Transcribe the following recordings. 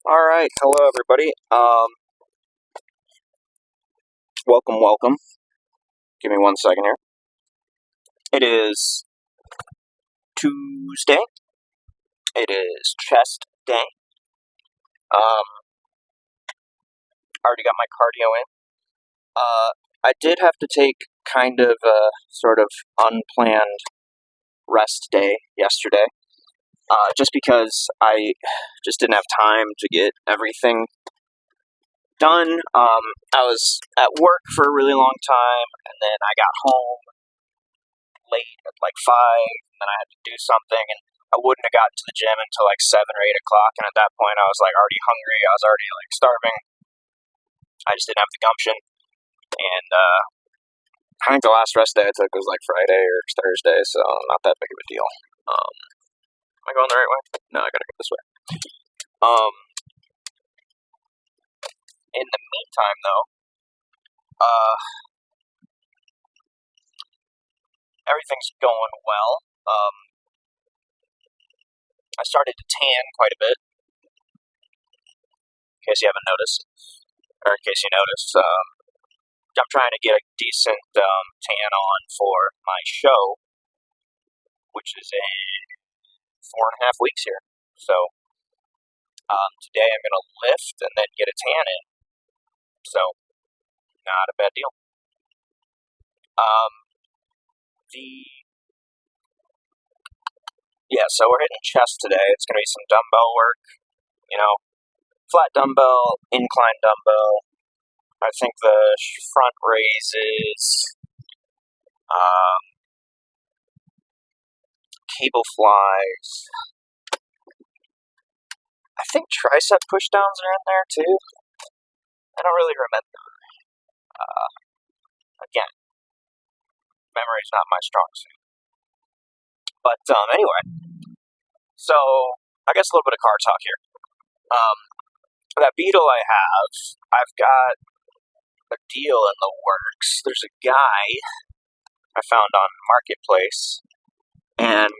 All right, hello everybody. Welcome. Give me 1 second here. It is Tuesday. It is chest day. Already got my cardio in. I did have to take kind of a sort of unplanned rest day yesterday, just because I just didn't have time to get everything done. I was at work for a really long time, and then I got home late at like 5, and then I had to do something, and I wouldn't have gotten to the gym until like 7 or 8 o'clock, and at that point I was like already hungry, I was already like starving. I just didn't have the gumption, and I think the last rest day I took was like Friday or Thursday, so not that big of a deal. Am I going the right way? No, I gotta go this way. In the meantime though, everything's going well. I started to tan quite a bit, in case you haven't noticed, or in case you noticed. I'm trying to get a decent tan on for my show, which is in 4.5 weeks here. So today I'm going to lift and then get a tan in. So not a bad deal. So we're hitting chest today. It's going to be some dumbbell work, flat dumbbell, incline dumbbell. I think the front raises, cable flies. I think tricep pushdowns are in there too. I don't really remember. Again, memory's not my strong suit. But anyway, so I guess a little bit of car talk here. That Beetle I've got a deal in the works. There's a guy I found on Marketplace, and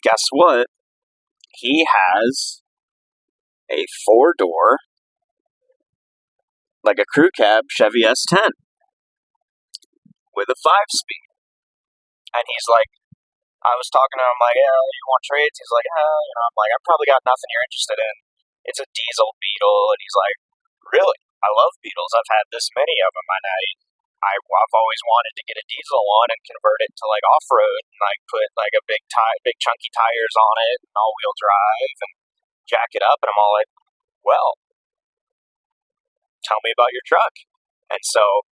guess what? He has a 4-door, like a crew cab Chevy S10 with a 5-speed. And he's like, I was talking to him, like, yeah, you want trades? He's like, I'm like, I've probably got nothing you're interested in. It's a diesel Beetle. And he's like, really? I love Beetles. I've had this many of them, and I've always wanted to get a diesel one and convert it to like off-road and like put like a big chunky tires on it and all-wheel drive and jack it up. And I'm all like, well, tell me about your truck. And so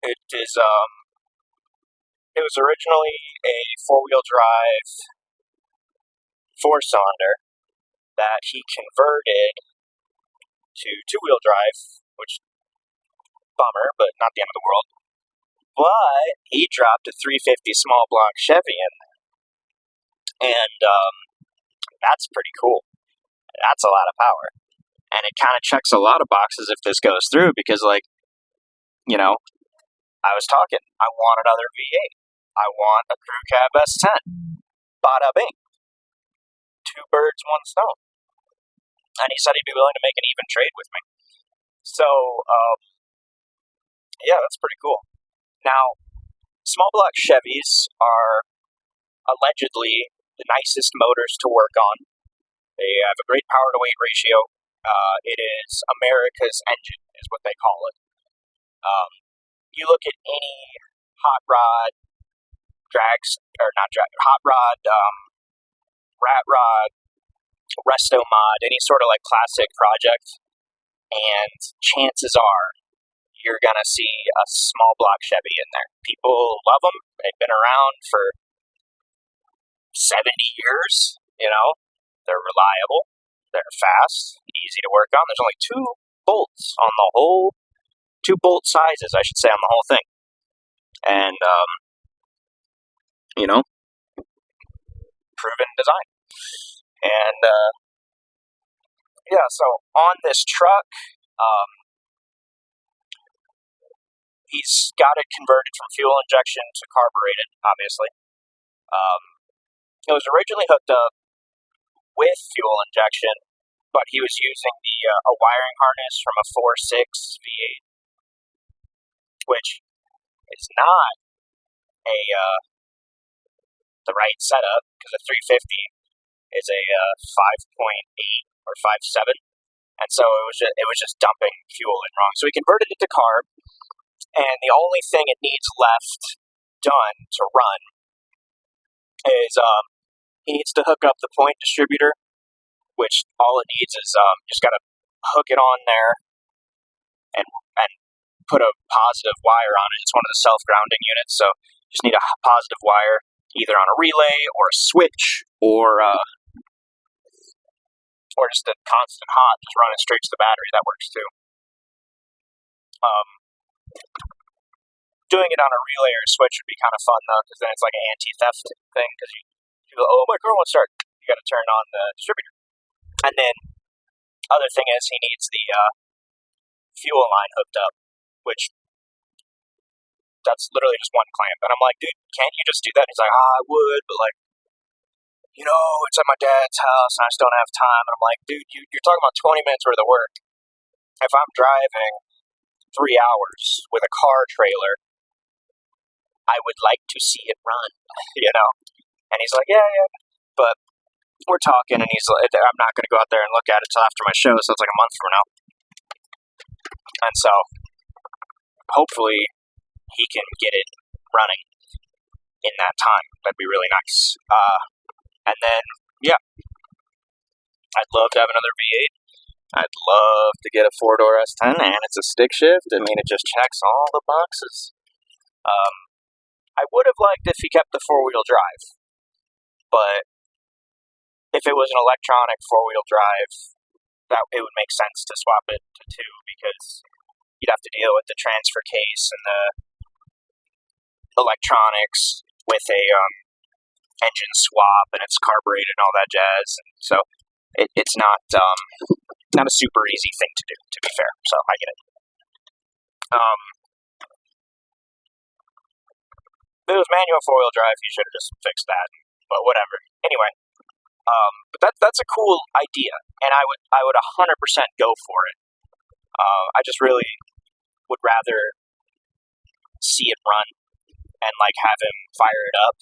it is. It was originally a 4-wheel drive 4-cylinder that he converted to 2-wheel drive, which bummer, but not the end of the world. But he dropped a 350 small block Chevy in there, and that's pretty cool. That's a lot of power, and it kind of checks a lot of boxes if this goes through, because I was talking, I want another V8. I want a crew cab S10. Bada bing. 2 birds, 1 stone. And he said he'd be willing to make an even trade with me. So, yeah, that's pretty cool. Now, small block Chevys are allegedly the nicest motors to work on. They have a great power to weight ratio. It is America's engine, is what they call it. You look at any hot rod, hot rod, rat rod, resto mod, any sort of like classic project, and chances are you're gonna see a small block Chevy in there. People love them. They've been around for 70 years. They're reliable. They're fast, easy to work on. There's only 2 bolts on the whole, 2 bolt sizes, I should say, on the whole thing. And, proven design. And, so on this truck, he's got it converted from fuel injection to carbureted, obviously. It was originally hooked up with fuel injection, but he was using a wiring harness from a 4.6 V8, which is not a the right setup because a 350 is a 5.8 or 5.7, and so it was just dumping fuel in wrong. So he converted it to carb, and the only thing it needs left done to run is he needs to hook up the point distributor, which all it needs is just got to hook it on there and put a positive wire on it. It's one of the self-grounding units, so you just need a positive wire either on a relay or a switch or just a constant hot, just running straight to the battery. That works too. Doing it on a relay or a switch would be kind of fun though, because then it's like an anti-theft thing. Because you go, oh, my car won't start. You got to turn on the distributor, and then other thing is he needs the fuel line hooked up, which that's literally just one clamp. And I'm like, dude, can't you just do that? And he's like, I would, but like, it's at my dad's house and I just don't have time. And I'm like, dude, you're talking about 20 minutes worth of work. If I'm driving 3 hours with a car trailer, I would like to see it run, And he's like, yeah. But we're talking, and he's like, I'm not going to go out there and look at it till after my show, so it's like a month from now. And so, hopefully, he can get it running in that time. That'd be really nice. And then, yeah, I'd love to have another V8. I'd love to get a 4-door S10, and it's a stick shift. I mean, it just checks all the boxes. I would have liked if he kept the 4-wheel drive, but if it was an electronic 4-wheel drive, that it would make sense to swap it to 2, because you'd have to deal with the transfer case and the electronics with a engine swap, and it's carbureted and all that jazz. And so it's not a super easy thing to do, to be fair. So I get it. If it was manual 4-wheel drive, you should have just fixed that. But whatever. Anyway, but that's a cool idea, and I would 100% go for it. I just really would rather see it run and like have him fire it up.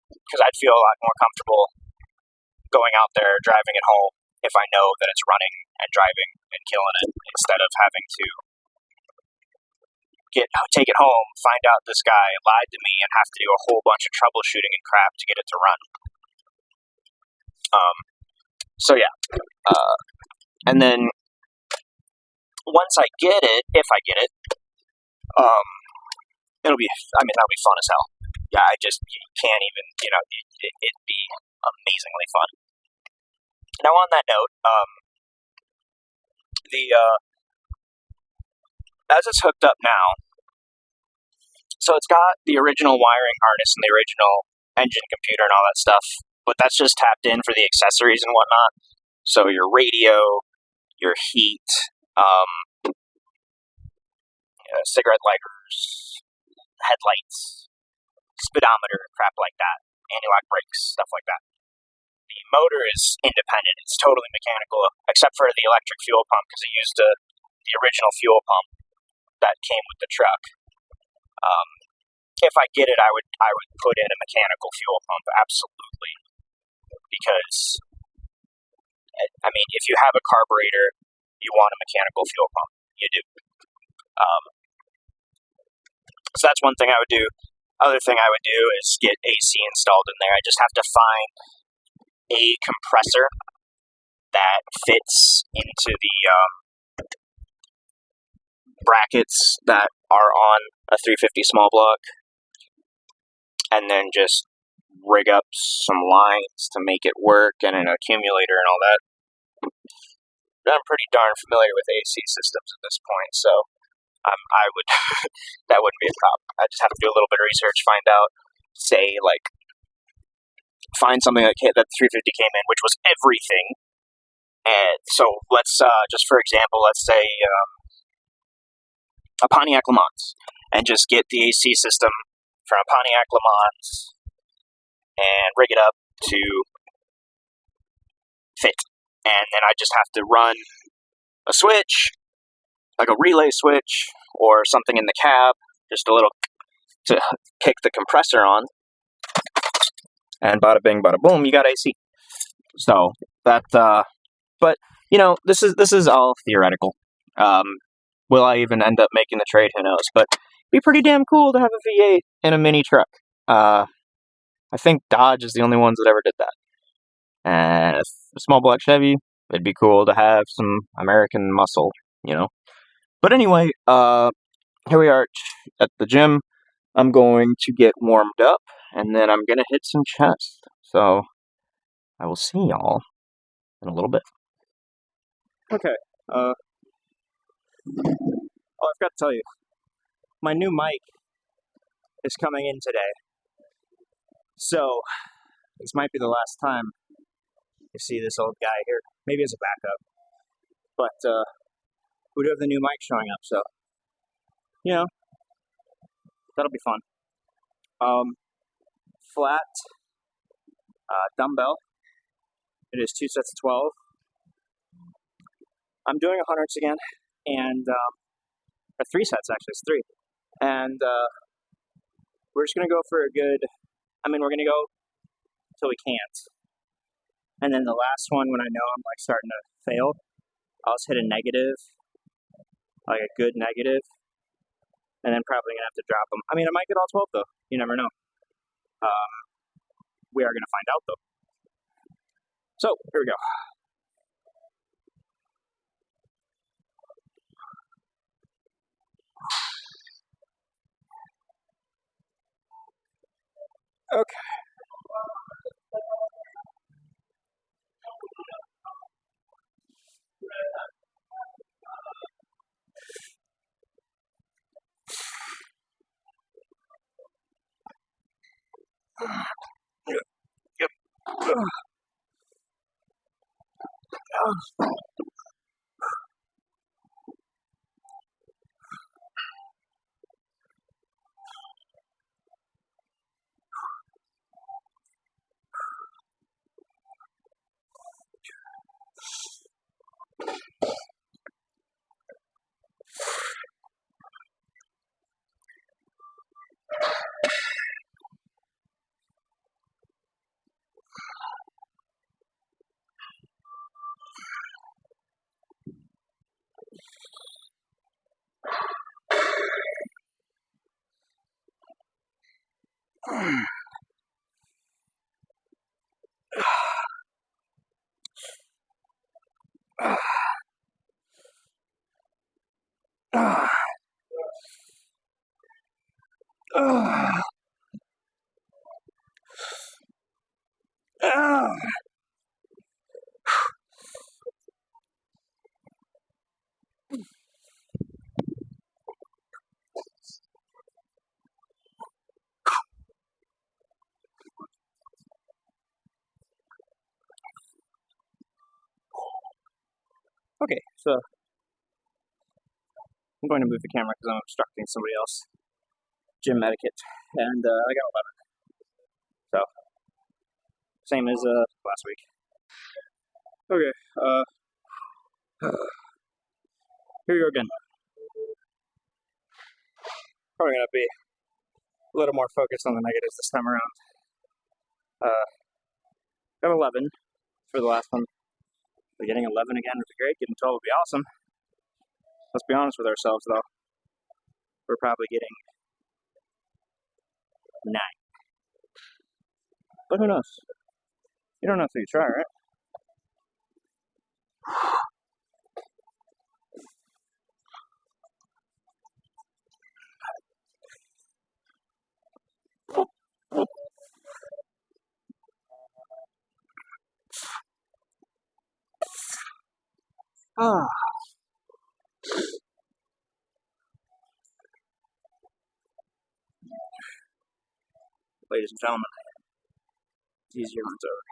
Because I'd feel a lot more comfortable going out there, driving it home, if I know that it's running and driving and killing it, instead of having to take it home, find out this guy lied to me, and have to do a whole bunch of troubleshooting and crap to get it to run. So yeah, and then once I get it, if I get it, that'll be fun as hell. Yeah, you can't even, it'd be amazingly fun. Now on that note, as it's hooked up now, so it's got the original wiring harness and the original engine computer and all that stuff, but that's just tapped in for the accessories and whatnot. So your radio, your heat, cigarette lighters, headlights, speedometer, crap like that, anti-lock brakes, stuff like that. The motor is independent; it's totally mechanical, except for the electric fuel pump, because it used the original fuel pump that came with the truck. If I get it, I would put in a mechanical fuel pump, absolutely, because if you have a carburetor, you want a mechanical fuel pump. You do. So that's one thing I would do. Other thing I would do is get AC installed in there. I just have to find a compressor that fits into the brackets that are on a 350 small block, and then just rig up some lines to make it work, and an accumulator and all that. I'm pretty darn familiar with AC systems at this point, so I would that wouldn't be a problem. I just have to do a little bit of research, find out, find something that the 350 came in, which was everything. And so let's just for example, let's say a Pontiac Le Mans, and just get the AC system from a Pontiac Le Mans and rig it up to fit. And then I just have to run a switch, like a relay switch, or something in the cab, just a little to kick the compressor on, and bada bing, bada boom, you got AC. So that, but you know, this is all theoretical. Will I even end up making the trade? Who knows? But it'd be pretty damn cool to have a V8 in a mini truck. I think Dodge is the only ones that ever did that. And a small black Chevy, it'd be cool to have some American muscle, you know. But anyway, here we are at the gym. I'm going to get warmed up, and then I'm gonna hit some chest. So I will see y'all in a little bit. Okay. Oh, I forgot to tell you, my new mic is coming in today. So this might be the last time you see this old guy here. Maybe as a backup. But we do have the new mic showing up, so you know, that'll be fun. Flat dumbbell. It is 2 sets of 12. I'm doing 100s again, and or 3 sets actually. It's 3, and we're just gonna go for a good. I mean, we're gonna go till we can't, and then the last one, when I know I'm like starting to fail, I'll just hit a negative, like a good negative, and then probably gonna have to drop them. I mean, I might get all 12 though. You never know. We are gonna find out though. So here we go. Okay. Yep. Okay, so I'm going to move the camera because I'm obstructing somebody else. Gym etiquette, and I got 11. So same as last week. Okay, here we go again. Probably gonna be a little more focused on the negatives this time around. Got 11 for the last one. But getting 11 again would be great. Getting 12 would be awesome. Let's be honest with ourselves, though. We're probably getting 9. But who knows? You don't know until you try, right? Ah. Ladies and gentlemen, easier when it's over.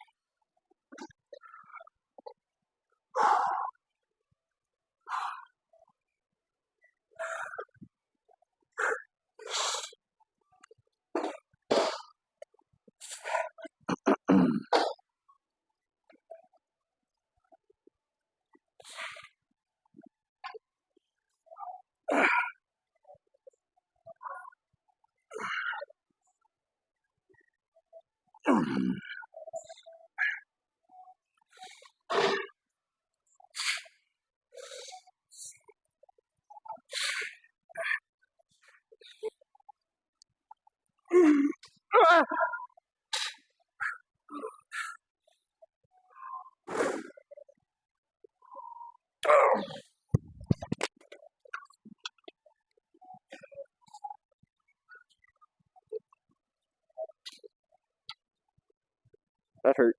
That hurt.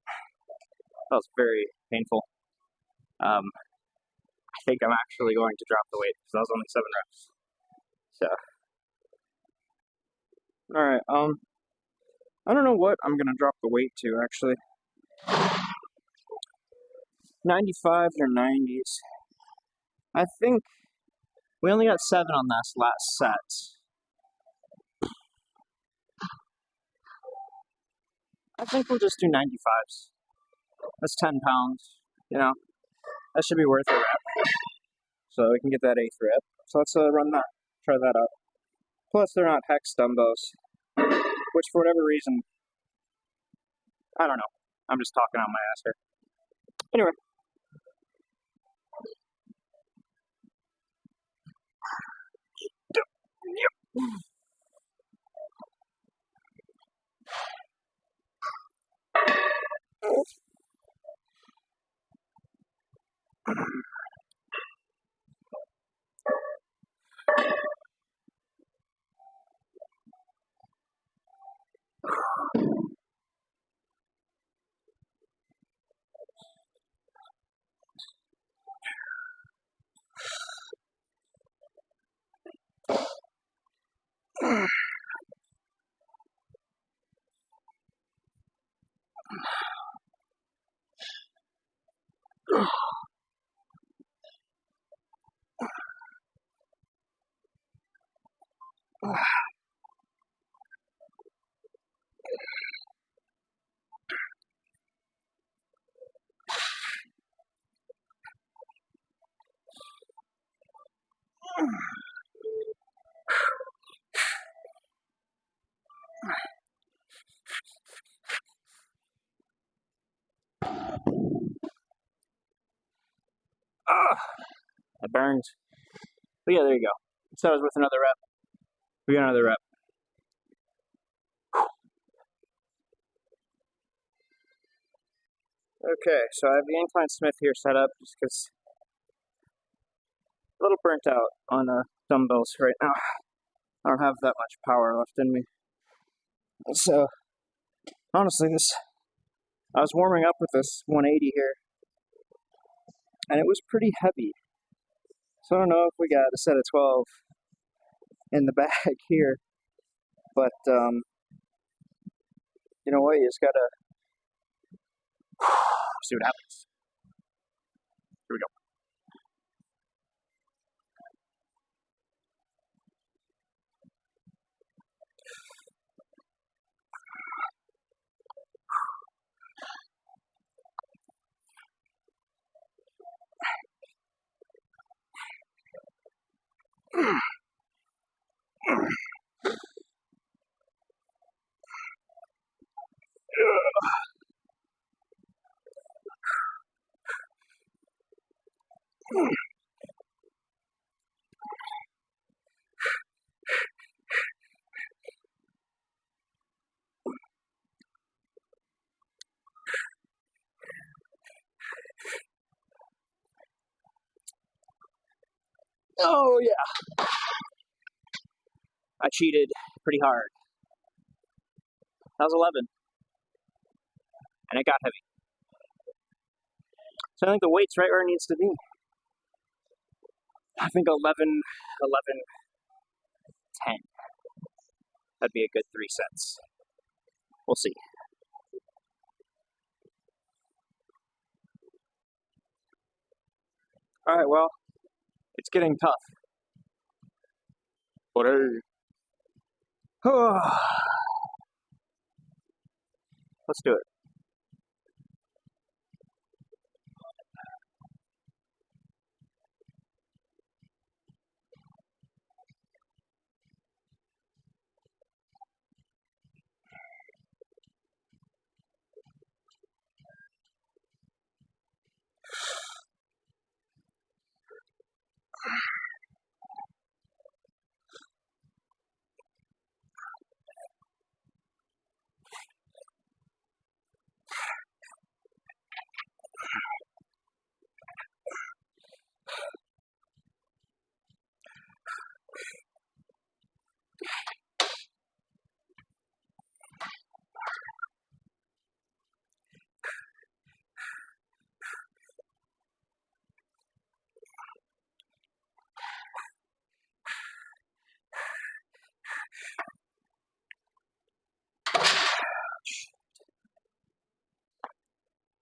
That was very painful. I think I'm actually going to drop the weight because that was only 7 reps. So, all right. I don't know what I'm gonna drop the weight to actually. 95s or 90s. I think we only got 7 on this last set. I think we'll just do 95s. That's 10 pounds. You know, that should be worth a rep. So we can get that 8th rep. So let's run that. Try that out. Plus, they're not hex dumbbells, which for whatever reason, I don't know. I'm just talking out my ass here. Anyway. That burns. But yeah, there you go. So I was with another rep. We got another rep. Okay, so I have the Incline Smith here set up just because a little burnt out on dumbbells right now. I don't have that much power left in me. So, honestly, I was warming up with this 180 here, and it was pretty heavy. So I don't know if we got a set of 12 in the bag here, but you know what? You just gotta see what happens. Here we go. Oh yeah, I cheated pretty hard. That was 11, and it got heavy. So I think the weight's right where it needs to be. I think 11, 10. That'd be a good 3 sets. We'll see. All right, well, it's getting tough. Whatever. Let's do it.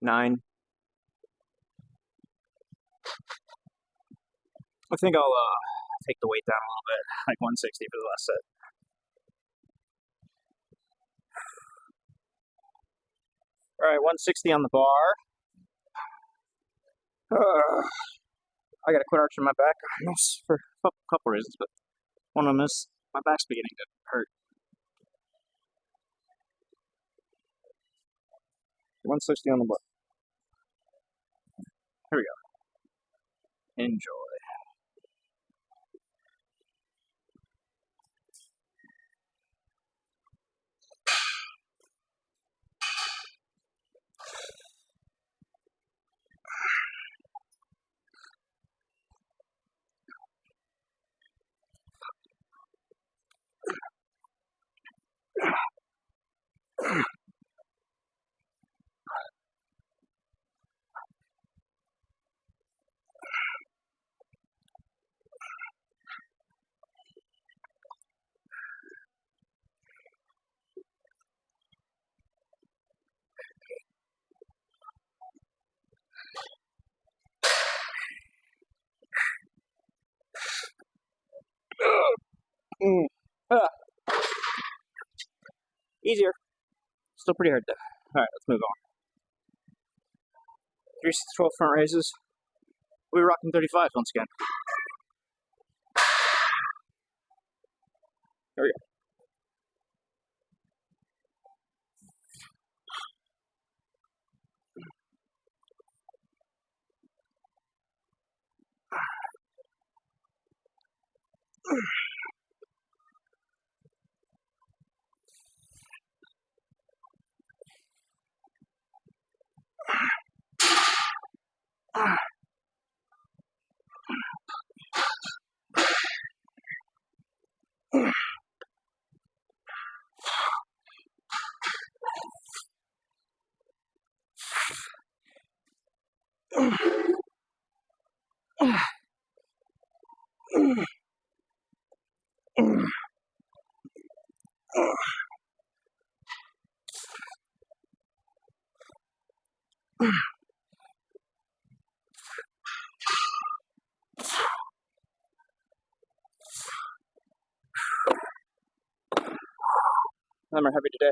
9. I think I'll take the weight down a little bit, like 160 for the last set. All right, 160 on the bar. I gotta quit arching my back for a couple reasons, but one of them is my back's beginning to hurt. 160 on the bar. Here we go. Enjoy. Easier. Still pretty hard though. Alright, let's move on. 3 12 front raises. We're rocking 35s once again. There we go. Them are heavy today.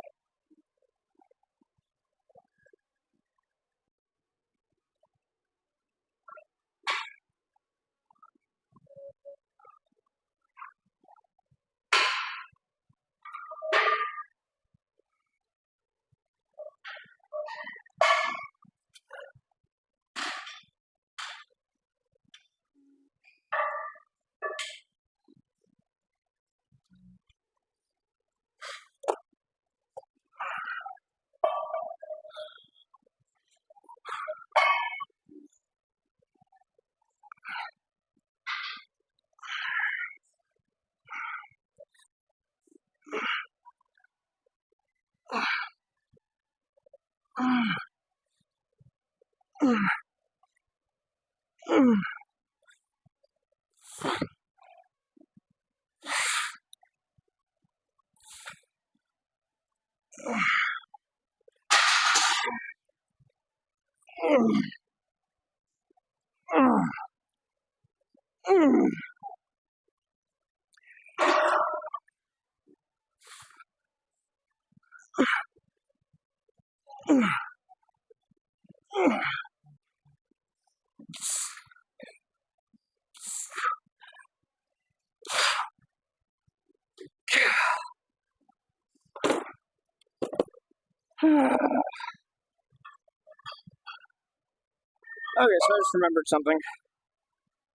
Okay, so I just remembered something.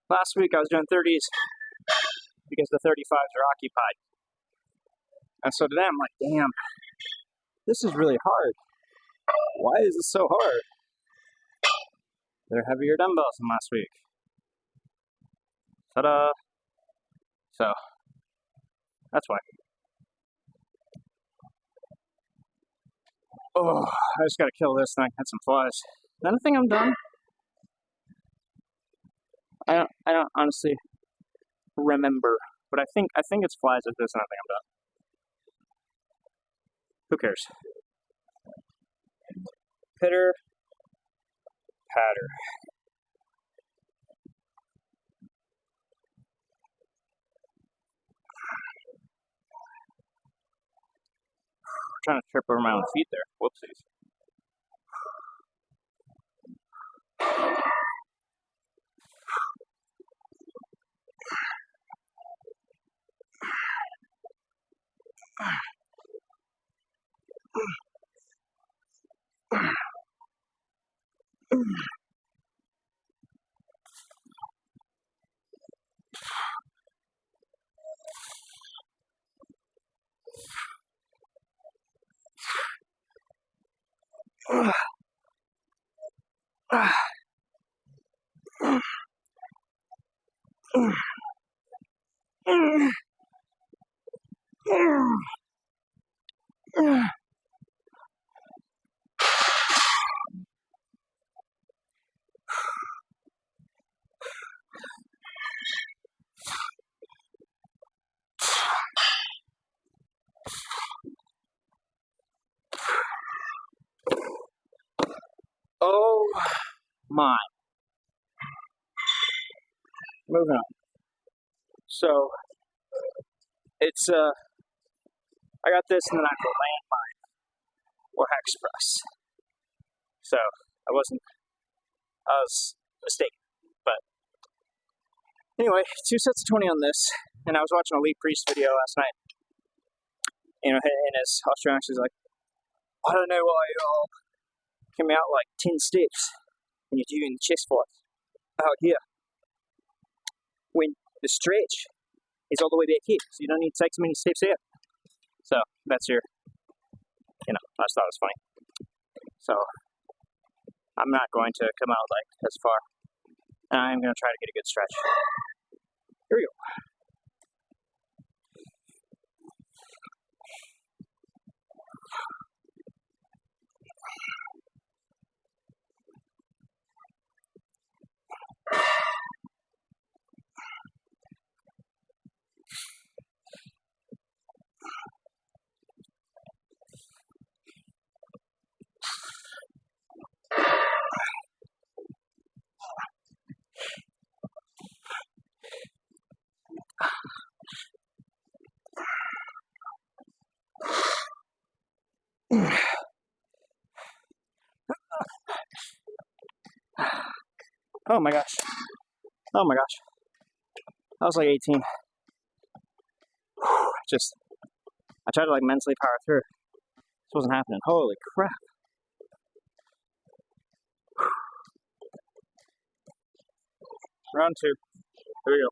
Last week I was doing 30s because the 35s are occupied. And so today I'm like, damn, this is really hard. Why is this so hard? They're heavier dumbbells than last week. Ta-da! So, that's why. Oh, I just gotta kill this thing. Had some flies. Then I think I'm done. I don't honestly remember, but I think it's flies like this, and I think I'm done. Who cares? Pitter, patter. I'm trying to trip over my own feet there. Whoopsies. Oh my. Moving on. So it's I got this in the actual landmine or hex press. So I was mistaken. But anyway, 2 sets of 20 on this, and I was watching a Lee Priest video last night. You know, and his Australian is like, I don't know why you all came out like 10 steps and you're doing chest fights out here when the stretch is all the way back here, so you don't need to take so many steps out. So that's your, I just thought it was funny. So I'm not going to come out like as far. I'm going to try to get a good stretch. Here we go. Oh my gosh. Oh my gosh. I was like 18. Just, I tried to like mentally power through. This wasn't happening. Holy crap. Round 2. Here we go.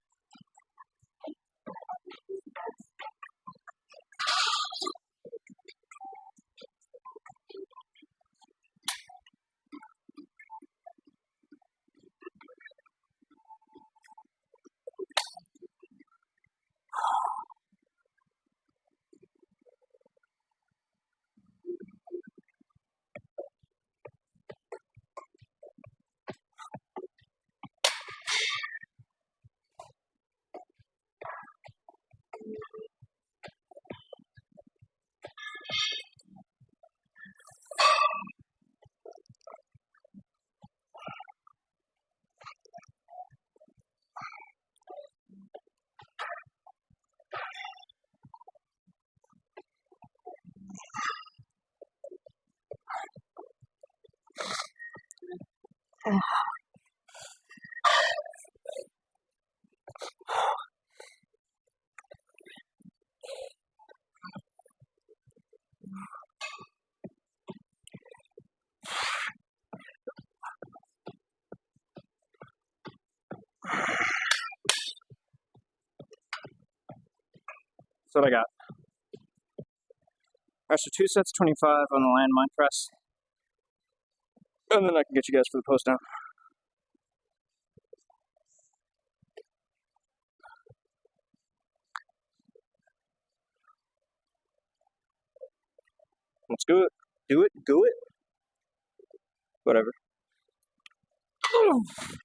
That's what I got. Extra 2 sets, 25 on the landmine press. And then I can get you guys for the post down. Let's do it. Do it. Do it. Whatever.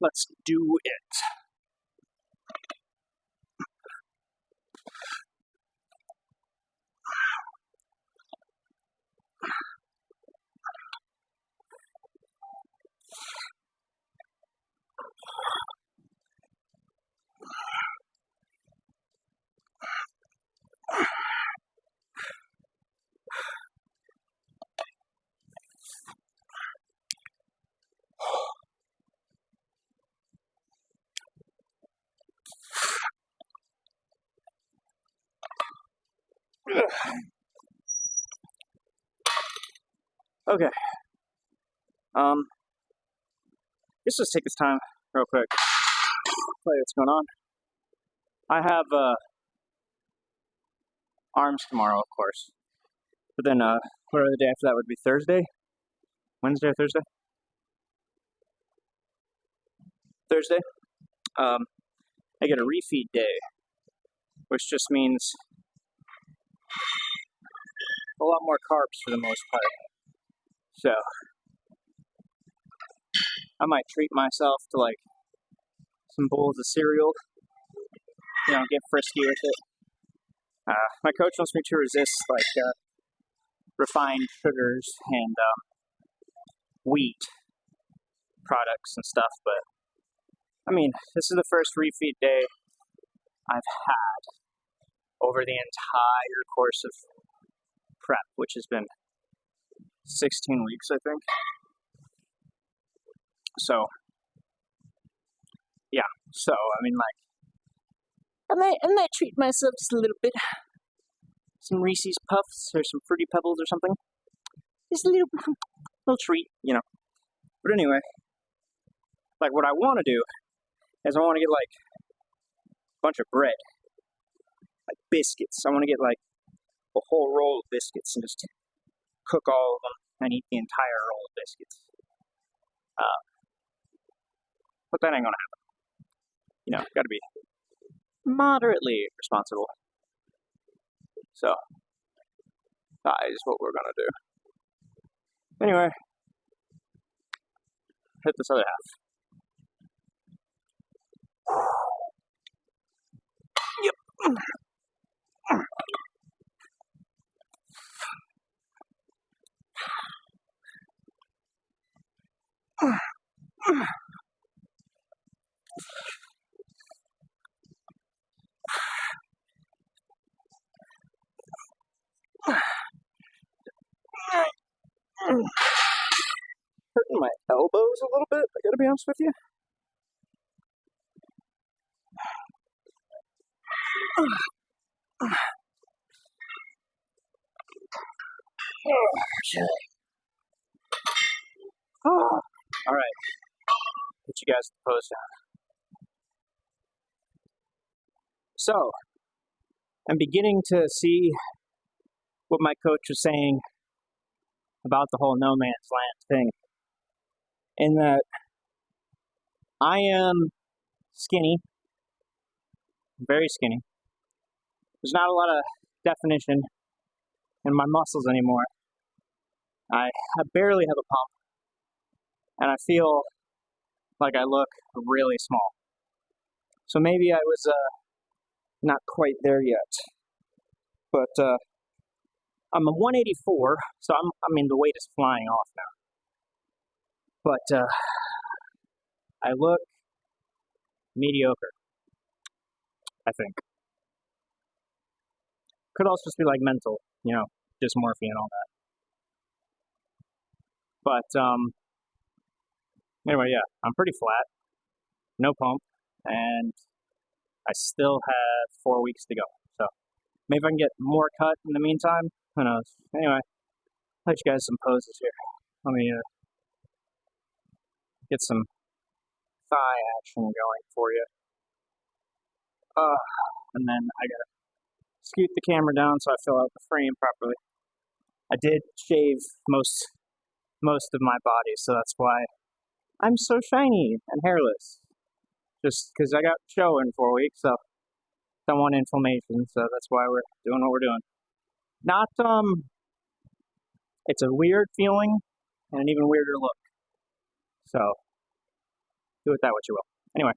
Let's do it. Okay. Let's just take this time real quick. Tell you what's going on. I have arms tomorrow, of course. But then whatever the day after that would be Thursday? Wednesday or Thursday? Thursday. I get a refeed day, which just means a lot more carbs for the most part. So I might treat myself to like some bowls of cereal, get frisky with it. My coach wants me to resist like refined sugars and wheat products and stuff, but I mean, this is the first refeed day I've had over the entire course of prep, which has been 16 weeks, I think. So, yeah. So, I mean, like, I might treat myself just a little bit. Some Reese's Puffs or some Fruity Pebbles or something. Just a little treat, But anyway, like, what I want to do is I want to get, like, a bunch of bread. Like, biscuits. I want to get, like, a whole roll of biscuits and just cook all of them and eat the entire roll of biscuits. But that ain't gonna happen. Gotta be moderately responsible. So, that is what we're gonna do. Anyway, hit this other half. Yep. Hurting my elbows a little bit, I gotta be honest with you. Alright. Put you guys in the pose down. So, I'm beginning to see what my coach was saying about the whole no man's land thing. In that I am skinny, very skinny. There's not a lot of definition in my muscles anymore. I barely have a pump, and I feel like I look really small. So maybe I was not quite there yet. But I'm a 184, so the weight is flying off now. But I look mediocre, I think. Could also just be like mental, dysmorphia and all that. But anyway, yeah, I'm pretty flat, no pump, and I still have 4 weeks to go. So maybe I can get more cut in the meantime. Who knows? Anyway, I'll let you guys some poses here. Let me get some thigh action going for you. And then I gotta scoot the camera down so I fill out the frame properly. I did shave most of my body, so that's why I'm so shiny and hairless. Just because I got show in 4 weeks, so don't want inflammation, so that's why we're doing what we're doing. Not, it's a weird feeling and an even weirder look. So, do with that what you will. Anyway.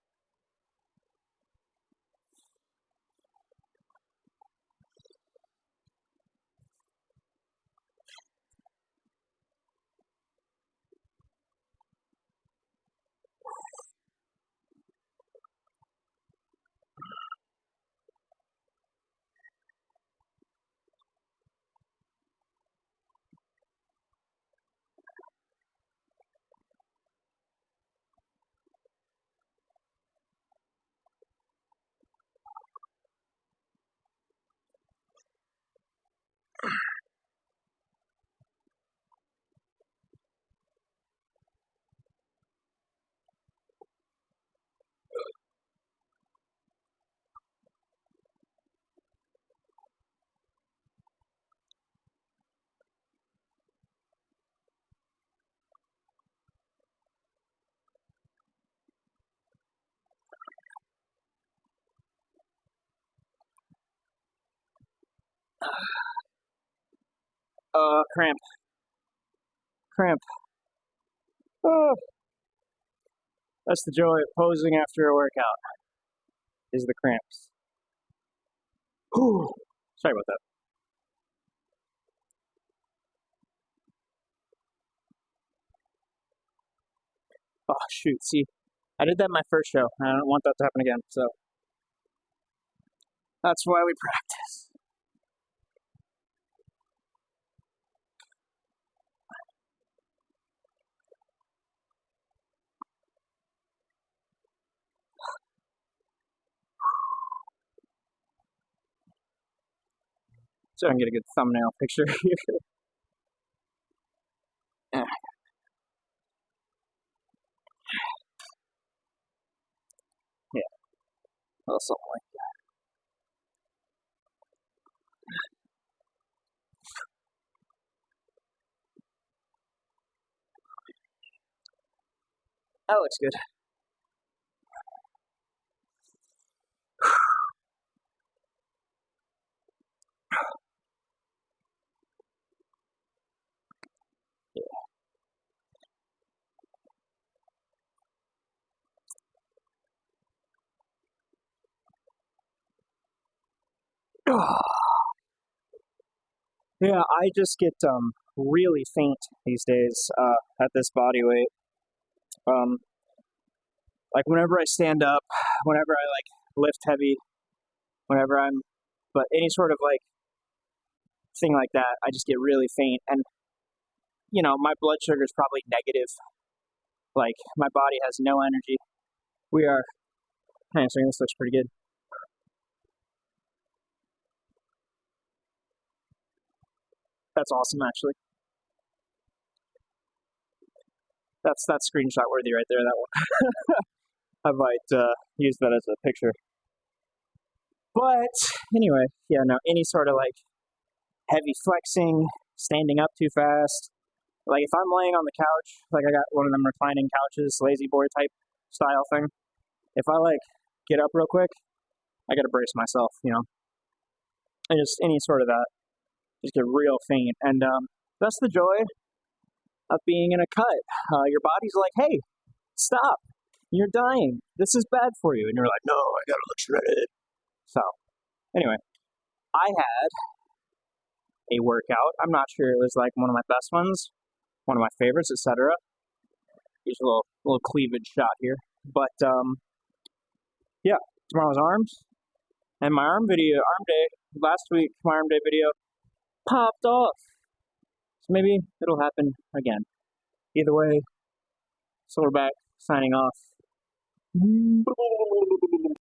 Cramp. Cramp. Oh, that's the joy of posing after a workout, is the cramps. Ooh, sorry about that. Oh, shoot. See, I did that in my first show, and I don't want that to happen again, so that's why we practice. So I can get a good thumbnail picture here. Yeah, a little something like that. That looks good. Yeah, I just get really faint these days at this body weight. Um, like whenever I stand up, whenever I like lift heavy, whenever but any sort of like thing like that, I just get really faint. And my blood sugar is probably negative. Like my body has no energy. We are. Sorry, this looks pretty good. That's awesome, actually. That's screenshot worthy right there. That one. I might use that as a picture. But anyway, yeah, no, any sort of like heavy flexing, standing up too fast. Like if I'm laying on the couch, like I got one of them reclining couches, lazy boy type style thing. If I like get up real quick, I gotta brace myself, and just any sort of that, just get real faint. And that's the joy of being in a cut. Your body's like, hey, stop, you're dying. This is bad for you, and you're like, no, I gotta look shredded. So anyway, I had a workout. I'm not sure it was like one of my best ones, one of my favorites, etc. Here's a little cleavage shot here, but yeah, tomorrow's arms, and my arm day last week. My arm day video popped off, so maybe it'll happen again. Either way, Silverback signing off.